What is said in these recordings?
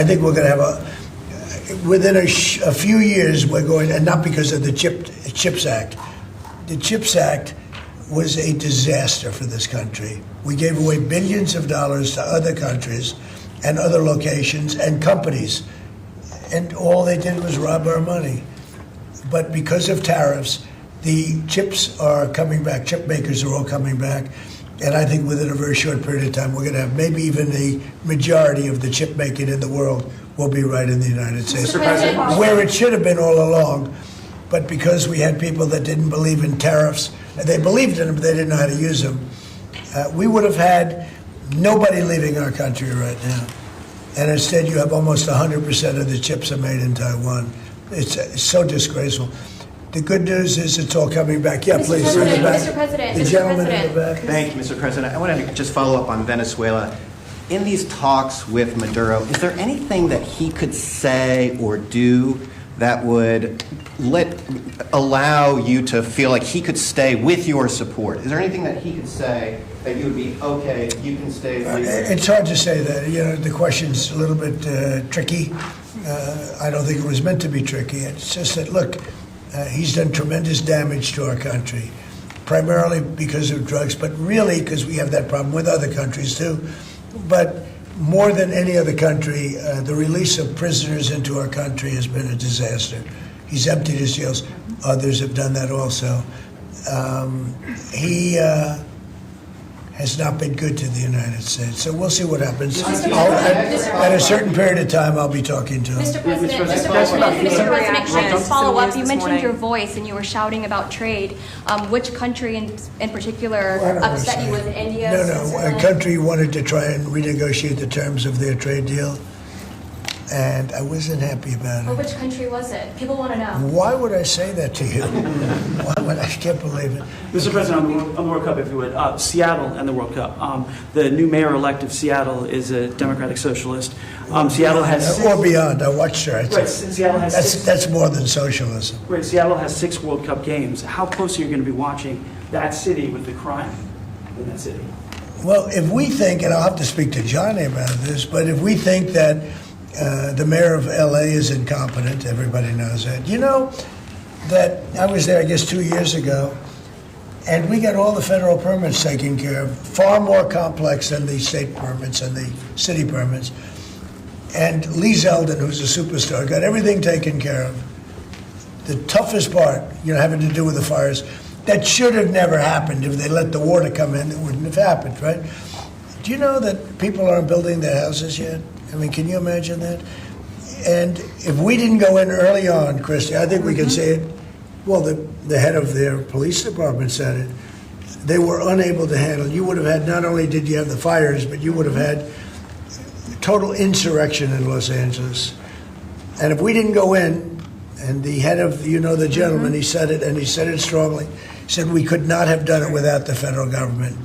I think we're going to have within a few years, we're going, and not because of the CHIPS Act. The CHIPS Act was a disaster for this country. We gave away billions of dollars to other countries and other locations and companies, and all they did was rob our money. But because of tariffs, the chips are coming back, chip makers are all coming back, and I think within a very short period of time, we're going to have maybe even the majority of the chip making in the world will be right in the United States, where it should have been all along. But because we had people that didn't believe in tariffs, they believed in them, but they didn't know how to use them, we would have had nobody leaving our country right now. And instead, you have almost 100% of the chips are made in Taiwan. It's so disgraceful. The good news is it's all coming back. Yeah, please. Mr. President, the gentleman in the back. Thank you, Mr. President. I wanted to just follow up on Venezuela. In these talks with Maduro, is there anything that he could say or do that would allow you to feel like he could stay with your support? Is there anything that he could say that you would be, okay, you can stay? It's hard to say that. You know, the question's a little bit tricky. I don't think it was meant to be tricky. It's just that, look, he's done tremendous damage to our country, primarily because of drugs, but really because we have that problem with other countries too. But more than any other country, the release of prisoners into our country has been a disaster. He's emptied his jails. Others have done that also. He has not been good to the United States. So we'll see what happens. At a certain period of time, I'll be talking to him. Mr. President, can I just follow up? You mentioned your voice and you were shouting about trade. Which country in particular upset you? Was it India? No, a country wanted to try and renegotiate the terms of their trade deal, and I wasn't happy about it. Well, which country was it? People want to know. Why would I say that to you? I can't believe it. Mr. President, on the World Cup, if you would, Seattle and the World Cup. The new mayor-elect of Seattle is a Democratic Socialist. Seattle has or beyond. I watched her. Right, Seattle has that's more than socialism. Right, Seattle has 6 World Cup games. How close are you going to be watching that city with the crime in that city? Well, if we think, and I'll have to speak to Johnny about this, but if we think that the mayor of L.A. is incompetent, everybody knows that. You know that I was there, I guess, 2 years ago, and we got all the federal permits taken care of, far more complex than the state permits and the city permits. And Lee Zeldin, who's a superstar, got everything taken care of. The toughest part, having to do with the fires, that should have never happened. If they let the water come in, it wouldn't have happened, right? Do you know that people aren't building their houses yet? I mean, can you imagine that? And if we didn't go in early on, Christy, I think we could say it. Well, the head of their police department said it. They were unable to handle. You would have had, not only did you have the fires, but you would have had total insurrection in Los Angeles. And if we didn't go in, and the head of, the gentleman, he said it, and he said it strongly, he said we could not have done it without the federal government.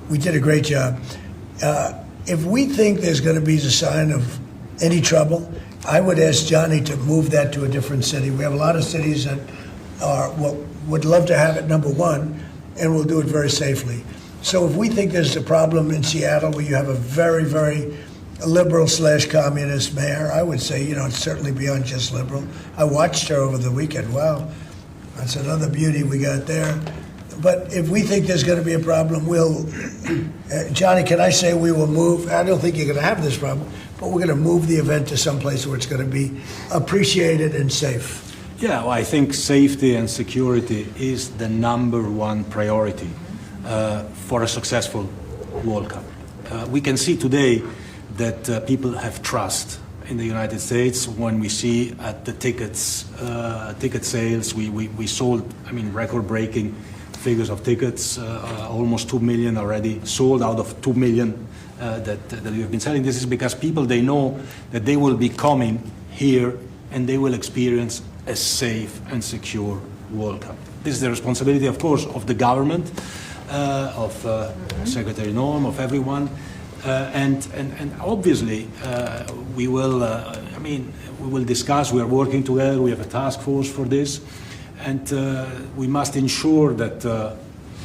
We did a great job. If we think there's going to be a sign of any trouble, I would ask Johnny to move that to a different city. We have a lot of cities that would love to have it, number one, and we'll do it very safely. So if we think there's a problem in Seattle where you have a very, very liberal/communist mayor, I would say, it's certainly beyond just liberal. I watched her over the weekend. Wow, that's another beauty we got there. But if we think there's going to be a problem, Johnny, can I say we will move? I don't think you're going to have this problem, but we're going to move the event to someplace where it's going to be appreciated and safe. Yeah, well, I think safety and security is the #1 priority for a successful World Cup. We can see today that people have trust in the United States when we see at the ticket sales, we sold, record-breaking figures of tickets, almost 2 million already sold out of 2 million that we have been selling. This is because people, they know that they will be coming here and they will experience a safe and secure World Cup. This is the responsibility, of course, of the government, of Secretary Norm, of everyone, and obviously we will discuss. We are working together. We have a task force for this. And we must ensure that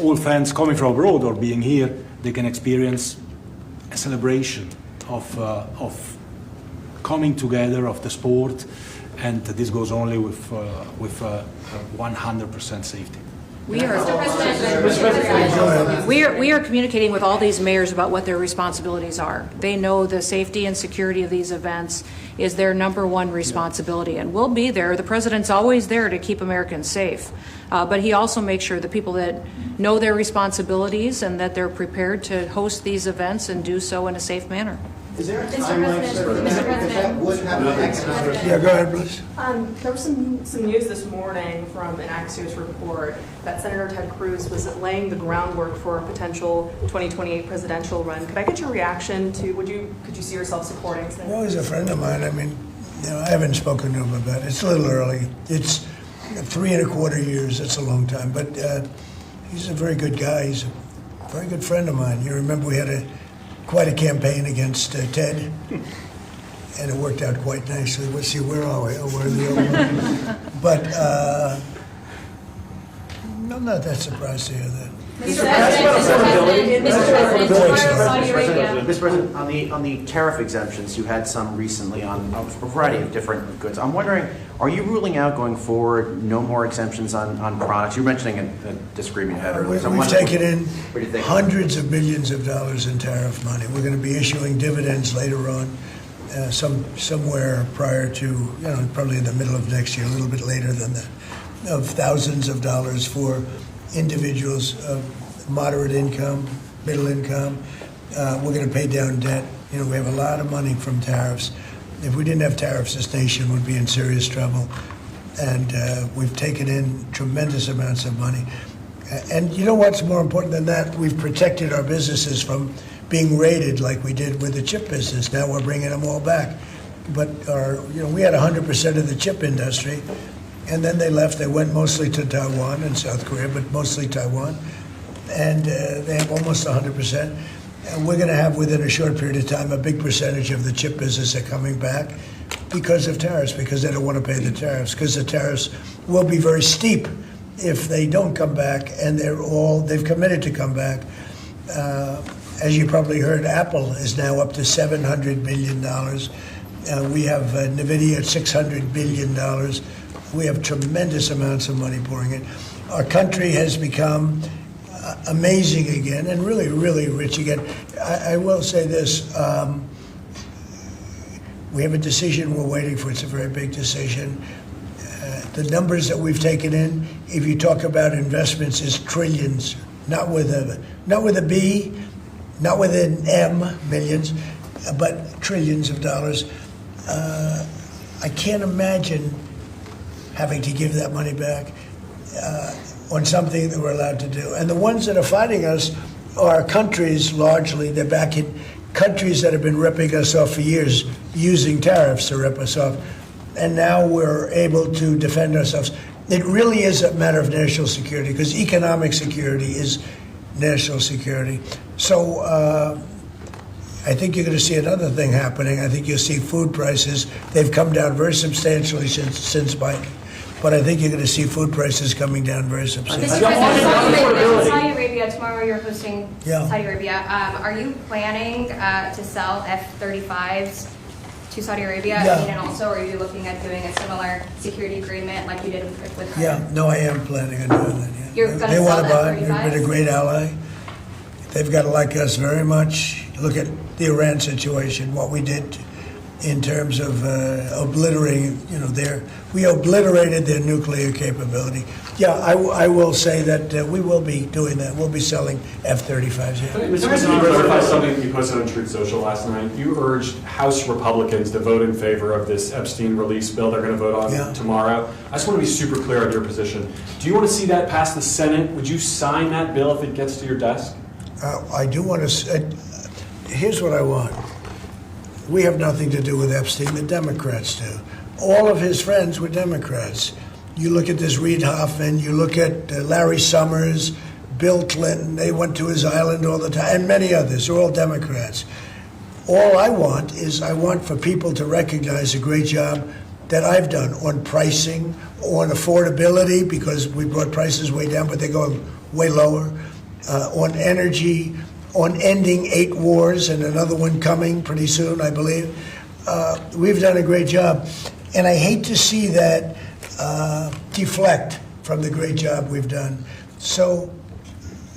all fans coming from abroad or being here, they can experience a celebration of coming together of the sport, and this goes only with 100% safety. We are communicating with all these mayors about what their responsibilities are. They know the safety and security of these events is their number one responsibility, and we'll be there. The president's always there to keep Americans safe, but he also makes sure the people that know their responsibilities and that they're prepared to host these events and do so in a safe manner. Is there a Mr. timeline, President, sir, Mr. if that would happen next time? Yeah, go ahead, please. There was some news this morning from an Axios report that Senator Ted Cruz was laying the groundwork for a potential 2028 presidential run. Could I get your reaction to, could you see yourself supporting Senator Well, he's a Cruz? friend of mine. I mean, I haven't spoken to him about it. It's a little early. It's 3.25 years. That's a long time. But he's a very good guy. He's a very good friend of mine. You remember we had quite a campaign against Ted, and it worked out quite nicely. Let's see, where are we? Oh, we're in the old one. But I'm not that surprised to hear that. Mr. President, Saudi Arabia. Mr. President, on the tariff exemptions, you had some recently on a variety of different goods. I'm wondering, are you ruling out going forward no more exemptions on products? You were mentioning a disagreement you had earlier. So I'm We've wondering, taken in what do you think? hundreds of millions of dollars in tariff money. We're going to be issuing dividends later on, somewhere prior to, probably in the middle of next year, a little bit later than that, of thousands of dollars for individuals of moderate income, middle income. We're going to pay down debt. We have a lot of money from tariffs. If we didn't have tariffs, this nation would be in serious trouble. And we've taken in tremendous amounts of money. And you know what's more important than that? We've protected our businesses from being raided like we did with the chip business. Now we're bringing them all back. But we had 100% of the chip industry. And then they left. They went mostly to Taiwan and South Korea, but mostly Taiwan. And they have almost 100%. And we're going to have, within a short period of time, a big percentage of the chip business are coming back because of tariffs, because they don't want to pay the tariffs, because the tariffs will be very steep if they don't come back, and they've committed to come back. As you probably heard, Apple is now up to $700 billion. We have NVIDIA at $600 billion. We have tremendous amounts of money pouring in. Our country has become amazing again and really, really rich again. I will say this. We have a decision we're waiting for. It's a very big decision. The numbers that we've taken in, if you talk about investments, is trillions, not with a B, not with an M, millions, but trillions of dollars. I can't imagine having to give that money back on something that we're allowed to do. And the ones that are fighting us are countries, largely. They're back in countries that have been ripping us off for years, using tariffs to rip us off. And now we're able to defend ourselves. It really is a matter of national security, because economic security is national security. So I think you're going to see another thing happening. I think you'll see food prices. They've come down very substantially since Biden. But I think you're going to see food prices coming down very substantially. Mr. President, Saudi Arabia, tomorrow you're hosting Yeah. Saudi Arabia. Are you planning to sell F-35s to Saudi Arabia? Yeah. And also, are you looking at doing a similar security agreement like you did with her? Yeah, no, I am planning on doing that. Yeah. You're gonna They want sell to buy. F-35s? They've been a great ally. They've got to like us very much. Look at the Iran situation, what we did in terms of obliterating, we obliterated their nuclear capability. Yeah, I will say that we will be doing that. We'll be selling F-35s. Yeah. Mr. President, you clarified something you posted on Truth Social last night. You urged House Republicans to vote in favor of this Epstein release bill they're going to vote on tomorrow. I just want to be super clear on your position. Do you want to see that pass the Senate? Would you sign that bill if it gets to your desk? I do want to. Here's what I want. We have nothing to do with Epstein. The Democrats do. All of his friends were Democrats. You look at this Reid Hoffman, you look at Larry Summers, Bill Clinton, they went to his island all the time, and many others. They're all Democrats. All I want for people to recognize a great job that I've done on pricing, on affordability, because we brought prices way down, but they're going way lower, on energy, on ending 8 wars and another one coming pretty soon, I believe. we've done a great job. And I hate to see that deflect from the great job we've done. So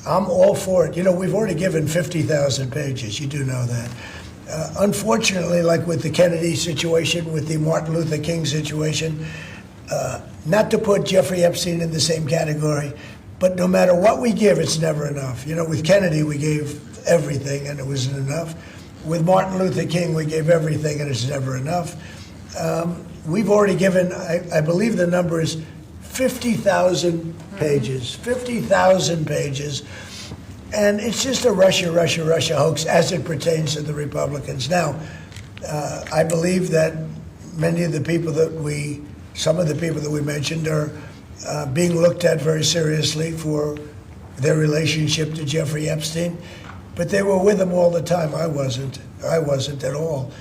I'm all for it. You know, we've already given 50,000 pages. You do know that. Unfortunately, like with the Kennedy situation, with the Martin Luther King situation, not to put Jeffrey Epstein in the same category, but no matter what we give, it's never enough. You know, with Kennedy, we gave everything and it wasn't enough. With Martin Luther King, we gave everything and it's never enough. We've already given, I believe the number is 50,000 pages, 50,000 pages. And it's just a Russia hoax as it pertains to the Republicans. Now, I believe that many of the people some of the people that we mentioned are being looked at very seriously for their relationship to Jeffrey Epstein. But they were with him all the time. I wasn't at all.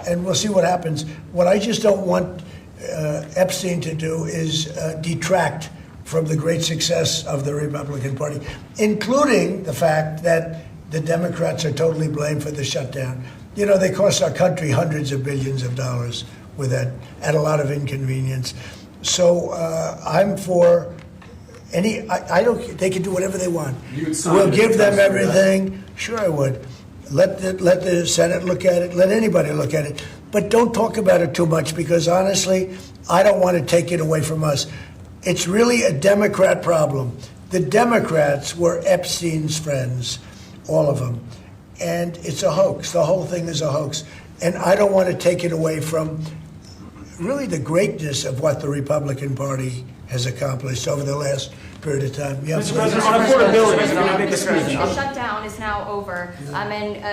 And we'll see what happens. What I just don't want Epstein to do is detract from the great success of the Republican Party, including the fact that the Democrats are totally blamed for the shutdown. You know, they cost our country hundreds of billions of dollars with that, at a lot of inconvenience. So I'm for I don't. They can do whatever they want. We'll give them everything. Sure, I would. Let the Senate look at it. Let anybody look at it. But don't talk about it too much because honestly, I don't want to take it away from us. It's really a Democrat problem. The Democrats were Epstein's friends, all of them. And it's a hoax. The whole thing is a hoax. And I don't want to take it away from really the greatness of what the Republican Party has accomplished over the last period of time. Yeah, Mr. President, on affordability, the shutdown is now over, and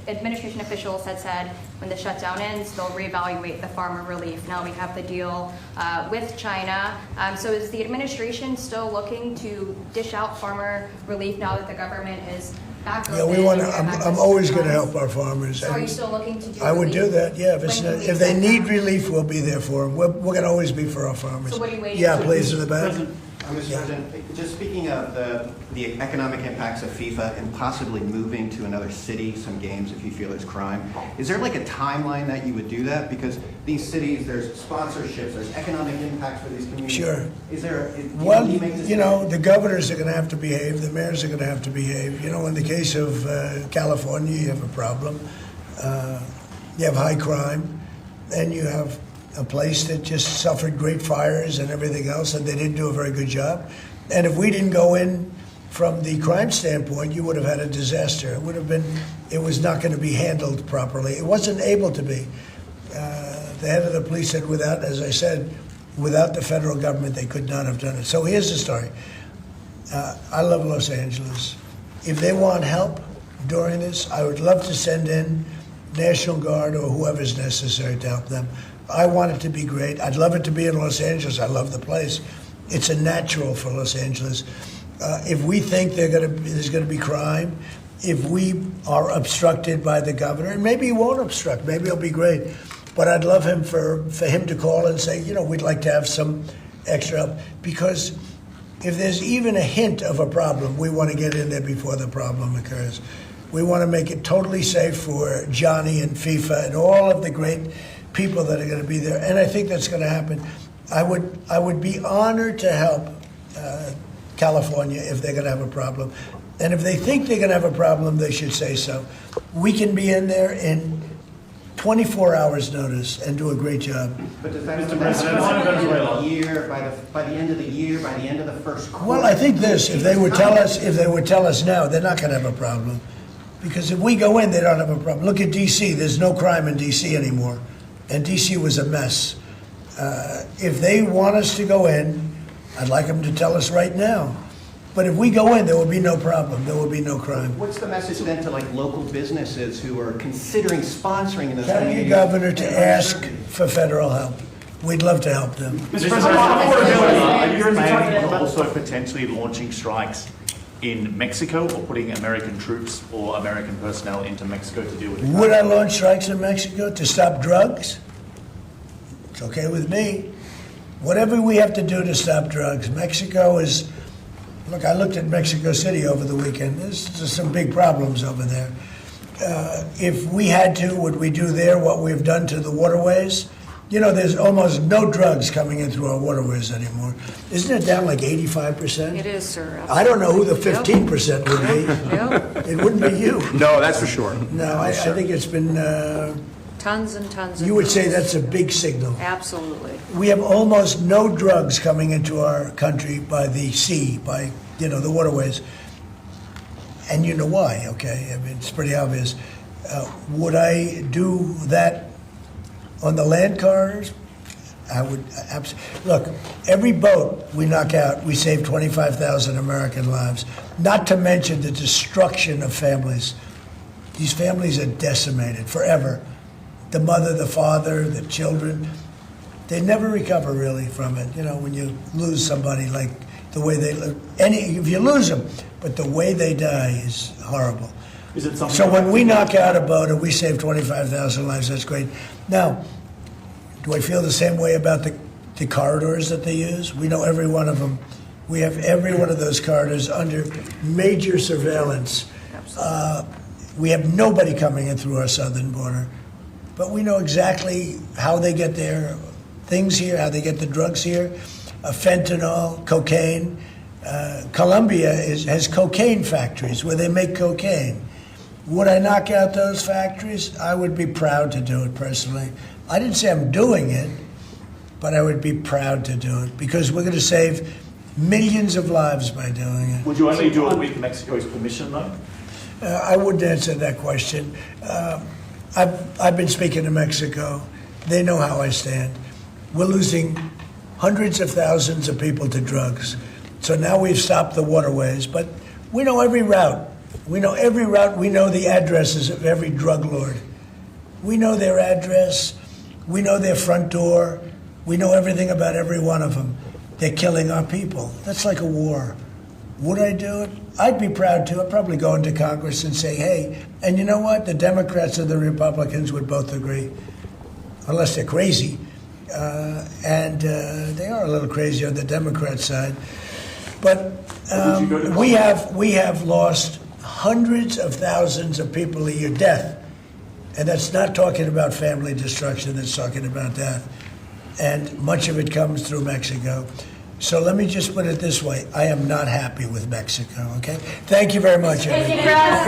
administration officials had said when the shutdown ends, they'll reevaluate the farmer relief. Now we have the deal with China. So is the administration still looking to dish out farmer relief now that the government is back open? Yeah, we want to. I'm always going to help our farmers. So are you still looking to do I would relief? do that, yeah. If they need relief, we'll be there for them. We're going to always be for our farmers. So what are you waiting Yeah, for? please, in the back. Mr. President, just speaking of the economic impacts of FIFA and possibly moving to another city, some games if you feel it's crime, is there like a timeline that you would do that? Because these cities, there's sponsorships, there's economic impacts for these communities. Sure. Is there, Well, you know, the governors are going to have to behave. The mayors are going to have to behave. You know, in the case of California, you have a problem. You have high crime, and you have a place that just suffered great fires and everything else, and they didn't do a very good job. And if we didn't go in from the crime standpoint, you would have had a disaster. It was not going to be handled properly. It wasn't able to be. The head of the police said as I said, without the federal government, they could not have done it. So here's the story. I love Los Angeles. If they want help during this, I would love to send in National Guard or whoever's necessary to help them. I want it to be great. I'd love it to be in Los Angeles. I love the place. It's a natural for Los Angeles. If we think there's going to be crime, if we are obstructed by the governor, and maybe he won't obstruct, maybe it'll be great. But I'd love him for him to call and say, you know, we'd like to have some extra help. Because if there's even a hint of a problem, we want to get in there before the problem occurs. We want to make it totally safe for Johnny and FIFA and all of the great people that are going to be there, and I think that's going to happen. I would be honored to help California if they're going to have a problem, and if they think they're going to have a problem, they should say so. We can be in there in 24 hours notice and do a great job. But does that mean by the end of the year, by the end of the first quarter? Well, I think this: if they would tell us now, they're not going to have a problem, because if we go in, they don't have a problem. Look at D.C. There's no crime in D.C. anymore. And D.C. was a mess. If they want us to go in, I'd like them to tell us right now. But if we go in, there will be no problem. There will be no crime. What's the message then to like local businesses who are considering sponsoring in those Tell your governor to ask for federal help. We'd love to help them. Mr. President, on affordability, Are you planning on also potentially launching strikes in Mexico or putting American troops or American personnel into Mexico to deal with it? Would I launch strikes in Mexico to stop drugs? It's okay with me. Whatever we have to do to stop drugs. Mexico is, look, I looked at Mexico City over the weekend. There's some big problems over there. if we had to, would we do there what we've done to the waterways? You know, there's almost no drugs coming in through our waterways anymore. Isn't it down like 85%? It is, sir. I don't know who the Yep. 15% would be. Yep. It wouldn't be you. No, that's for sure. No, I think it's been, Tons and tons of you would say drugs. that's a big signal. Absolutely. We have almost no drugs coming into our country by the sea, by, the waterways. And you know why, okay? I mean, it's pretty obvious. Would I do that on the land corridors? I would absolutely. Look, every boat we knock out, we save 25,000 American lives. Not to mention the destruction of families. These families are decimated forever. The mother, the father, the children, they never recover really from it. When you lose somebody like the way they live, if you lose them, but the way they die is horrible. Is it something? So when we knock out a boat and we save 25,000 lives, that's great. Now, do I feel the same way about the corridors that they use? We know every one of them. We have every one of those corridors under major surveillance. We have nobody coming in through our southern border. But we know exactly how they get their things here, how they get the drugs here, fentanyl, cocaine. Colombia has cocaine factories where they make cocaine. Would I knock out those factories? I would be proud to do it personally. I didn't say I'm doing it, but I would be proud to do it because we're going to save millions of lives by doing it. Would you only do it with Mexico's permission, though? I wouldn't answer that question. I've been speaking to Mexico. They know how I stand. We're losing hundreds of thousands of people to drugs. So now we've stopped the waterways, but we know every route. We know every route. We know the addresses of every drug lord. We know their address. We know their front door. We know everything about every one of them. They're killing our people. That's like a war. Would I do it? I'd be proud to. I'd probably go into Congress and say, hey, and you know what? The Democrats and the Republicans would both agree, unless they're crazy. And they are a little crazy on the Democrat side. But we have lost hundreds of thousands of people a year, death. And that's not talking about family destruction, that's talking about death. And much of it comes through Mexico. So let me just put it this way. I am not happy with Mexico, okay? Thank you very much, everybody.